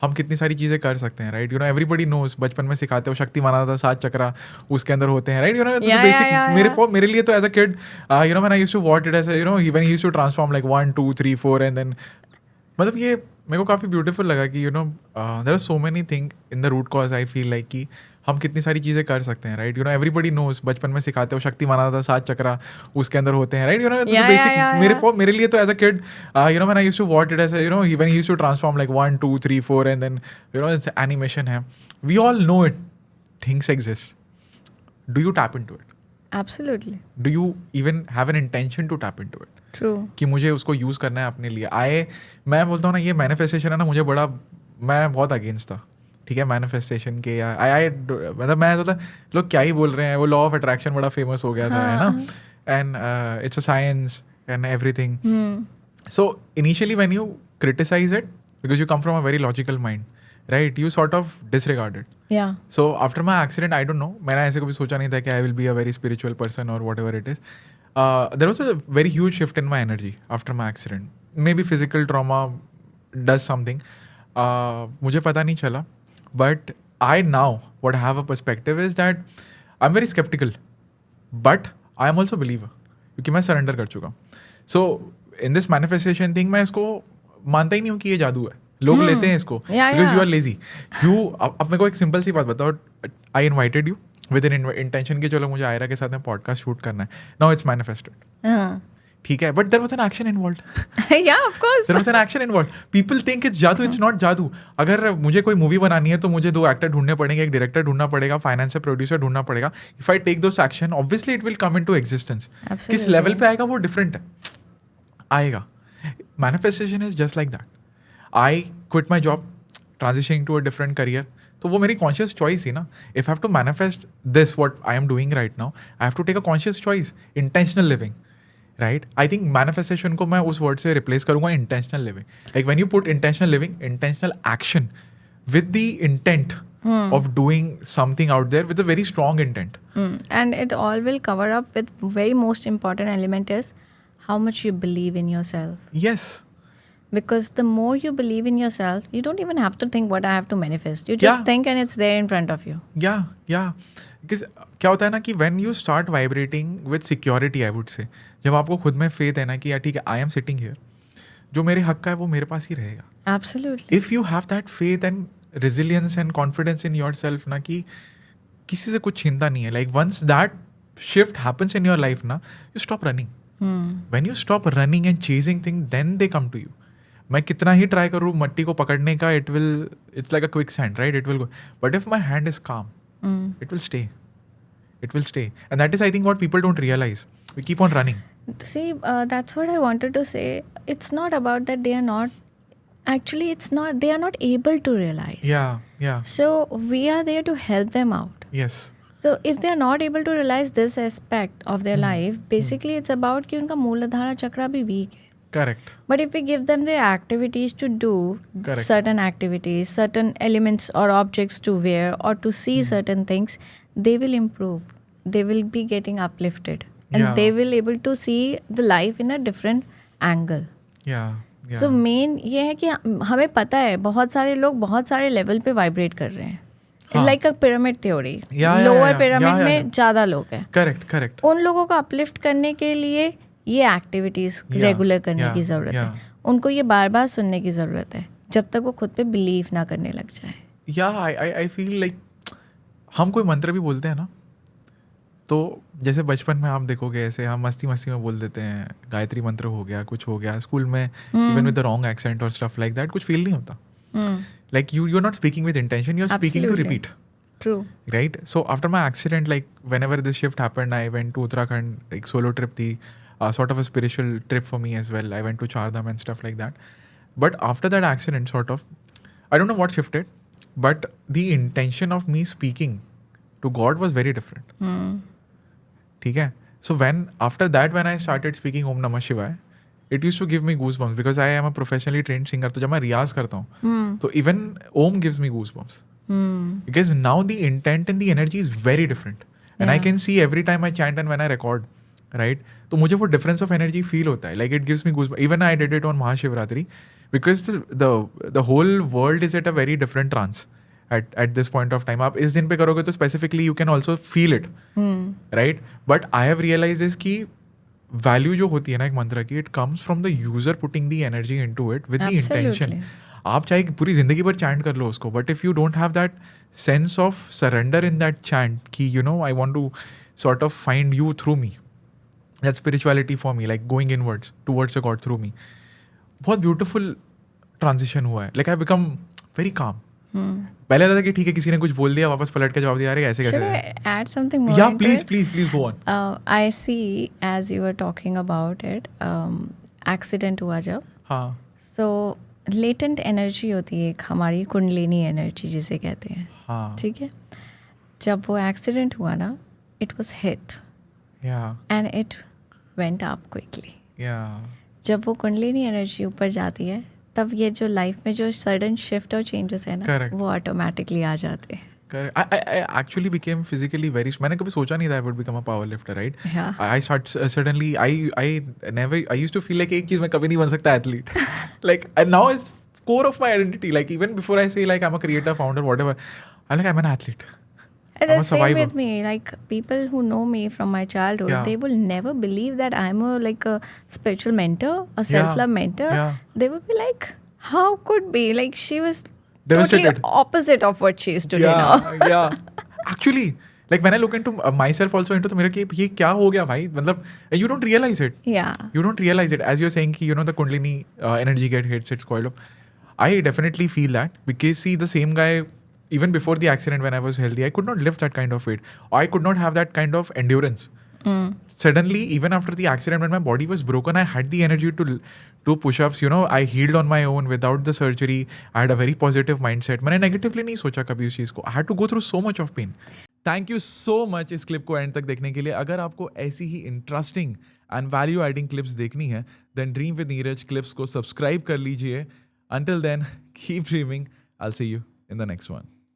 हम कितनी सारी चीज़ें कर सकते हैं, राइट? एवरीबडी नोज, बचपन में सिखाते हो, शक्ति माना था 7 चक्रा उसके अंदर होते हैं, राइट? बेसिक मेरे लिए तो as a kid, when I used to watch it as when he used to transform like 1 2 3 4 and then, मतलब ये मेरे को काफ़ी ब्यूटीफुल लगा कि there are so many thing in the root cause. I feel like कि हम कितनी सारी चीज़ें कर सकते हैं, राइट? एवरीबडी नोज, बचपन में सिखाते हो, शक्ति माना था 7 चक्रा उसके अंदर होते हैं, राइट? बेसिक मेरे लिए तो as a kid, when I used to watch it as when he used to transform like 1 2 3 4 and then it's animation है, we all know it, things exist, do you tap into it? Absolutely. Do you even have an intention to tap into it True. कि मुझे उसको use करना है अपने लिए? मैं बोलता हूँ ना, ये मैनिफेस्टेशन है ना, मुझे बड़ा, मैं बहुत अगेंस्ट था, ठीक है, मैनिफेस्टेशन के, या मतलब मैं सोचता लोग क्या ही बोल रहे हैं, वो लॉ ऑफ अट्रैक्शन बड़ा फेमस हो गया था, है ना, and it's a science and everything. So initially when you criticize it, because you come from a very logical mind, right, you sort of disregard it. Yeah. So after my accident, I don't know, मैंने ऐसे कभी सोचा नहीं था कि I will be a very spiritual person or whatever it is. There was a very huge shift in my energy after my accident. Maybe physical trauma does something. मुझे पता नहीं चला. But I now, what I have a perspective is that I'm very skeptical. But I am also a believer. क्योंकि मैं surrender कर चुका हूँ. So in this manifestation thing, मैं इसको मानता ही नहीं हूँ कि ये जादू है. लोग लेते हैं इसको because you are lazy. अब मेरे को एक सिंपल सी बात बताओ. I invited you with an intention कि चलो मुझे आयरा के साथ में पॉडकास्ट शूट करना है. Now it's manifested. ठीक है, but there was an action involved. Yeah, of course. There was an action involved. People think it's जादू, it's not जादू. अगर मुझे कोई मूवी बनानी है तो मुझे 2 एक्टर ढूंढने पड़ेंगे, एक डायरेक्टर ढूंढना पड़ेगा, फाइनेंस से प्रोड्यूसर ढूंढना पड़ेगा. If I take those action, obviously it will come into existence. किस लेवल पे आएगा वो डिफरेंट है, आएगा. Manifestation is just like that. I quit my job, transitioning to a different career. तो वो मेरी कॉन्शियस चॉइस ही ना. If I have to manifest this what I am doing right now, I have to take a conscious choice, intentional living, right? I think manifestation को मैं उस word से replace करूंगा, intentional living. Like when you put intentional living, intentional action with the intent of doing something out there with a very strong intent. And it all will cover up with very most important element is how much you believe in yourself. Yes. Because the more you believe in yourself, you don't even have to think what I have to manifest. You just think and it's there in front of you. Yeah. Because क्या होता है ना कि when you start vibrating with security, I would say, जब आपको खुद में faith है ना कि यार ठीक है, I am sitting here, जो मेरे हक का है वो मेरे पास ही रहेगा. Absolutely. If you have that faith and resilience and confidence in yourself ना कि किसी से कुछ छीनता नहीं है, like once that shift happens in your life ना, you stop running. When you stop running and chasing things, then they come to you. मैं कितना ही ट्राई करूँ मट्टी को पकड़ने का, it's like a quicksand, right? It will go. But if my hand is calm, it will stay. It will stay. And that is, I think, what people don't realize. We keep on running. See, that's what I wanted to say. It's not about that they are not, actually it's not, they are not able to realize. Yeah. So we are there to help them out. Yes. So if they are not able to realize this aspect of their life, basically it's about कि उनका मूलाधारा चक्रा भी weak है. Correct. But if we give them the activities to do, certain activities, certain elements or objects to wear or to see certain things, they will improve. They will be getting uplifted. And they will able to see the life in a different angle. Yeah. So main ये है कि हमें पता है बहुत सारे लोग बहुत सारे level पे vibrate कर रहे हैं. Like a pyramid theory. Lower pyramid में ज़्यादा लोग हैं. Correct. उन लोगों को uplift करने के लिए ये एक्टिविटीज़ रेगुलर करने की ज़रूरत है. उनको ये बार बार सुनने की ज़रूरत है जब तक वो खुद पे बिलीव ना करने लग जाए. आई फील लाइक हम कोई मंत्र भी बोलते हैं ना, तो जैसे बचपन में आप देखोगे ऐसे हम मस्ती में बोल देते हैं, गायत्री मंत्र हो गया, कुछ हो गया स्कूल में, even with the wrong accent और स्टफ लाइक दैट, कुछ फील नहीं होता. Like you're not speaking with intention, you're speaking to repeat. True. Right? So after my accident, like whenever this shift happened, I went to Uttarakhand, like solo trip थी, sort of a spiritual trip for me as well. I went to Chardham and stuff like that. But after that accident, sort of, I don't know what shifted, but the intention of me speaking to God was very different. ठीक है? So after that, when I started speaking Om Namah Shivaya, it used to give me goosebumps because I am a professionally trained singer. तो जब मैं रियाज करता हूँ तो even Om gives me goosebumps. Because now the intent and the energy is very different. And I can see every time I chant and when I record, right? तो मुझे वो difference of energy feel होता है. Like it gives me goosebumps. Even I did it on Mahashivratri. because the whole world is at a very different trance at this point of time. आप इस दिन पे करोगे तो specifically you can also feel it, right? But I have realized is कि value जो होती है ना एक मंत्र की, it comes from the user putting the energy into it with the intention. Absolutely. आप चाहे पूरी जिंदगी भर चैंट कर लो उसको, but if you don't have that sense of surrender in that chant कि you know I want to sort of find you through me, that spirituality for me, like going inwards towards a god through me. बहुत beautiful transition हुआ है. Like I become very calm. पहले था कि ठीक है किसी ने कुछ बोल दिया, वापस पलट के जवाब दिया, अरे ऐसे Should कैसे. I add something more? Yeah, into please it? go on. I see, as you were talking about it, accident हुआ जब, हाँ so latent energy होती है एक हमारी कुंडलिनी एनर्जी जिसे कहते हैं. हाँ ठीक है. जब वो एक्सीडेंट हुआ ना, it was hit yeah and it went up quickly. yeah जब वो कुंडलिनी एनर्जी ऊपर जाती है तब ये जो लाइफ में जो सडन शिफ्ट और चेंजेस है ना, Correct. वो ऑटोमेटिकली आ जाते हैं. Correct. I actually became physically very. मैंने कभी सोचा नहीं था I would become a power lifter, right? Yeah. I start suddenly. I used to feel like एक चीज मैं कभी नहीं बन सकता athlete. Like and now it's core of my identity. Like even before I say like I'm a creator, founder, whatever, I'm an athlete. And I'm the a same survivor. with me. Like people who know me from my childhood, Yeah. they will never believe that I'm a spiritual mentor, a self-love mentor. Yeah. They will be like, "How could be? Like she was Devastated. totally opposite of what she is today now." yeah. Actually, like when I look into myself also into तो मेरा कि ये क्या हो गया भाई, मतलब you don't realize it. Yeah. You don't realize it. As you're saying कि you know the Kundalini energy get hits, it's coiled up. I definitely feel that because see the same guy even before the accident when I was healthy, I could not lift that kind of weight. I could not have that kind of endurance. Suddenly, even after the accident when my body was broken, I had the energy to do push-ups. You know, I healed on my own without the surgery. I had a very positive mindset. मैंने negatively नहीं सोचा कभी उस चीज़ को. I had to go through so much of pain. Thank you so much इस clip को end तक देखने के लिए. अगर आपको ऐसी ही interesting and value adding clips देखनी है then dream with Neeraj clips को सब्सक्राइब कर लीजिए. Until then keep dreaming. I will see you in the next one.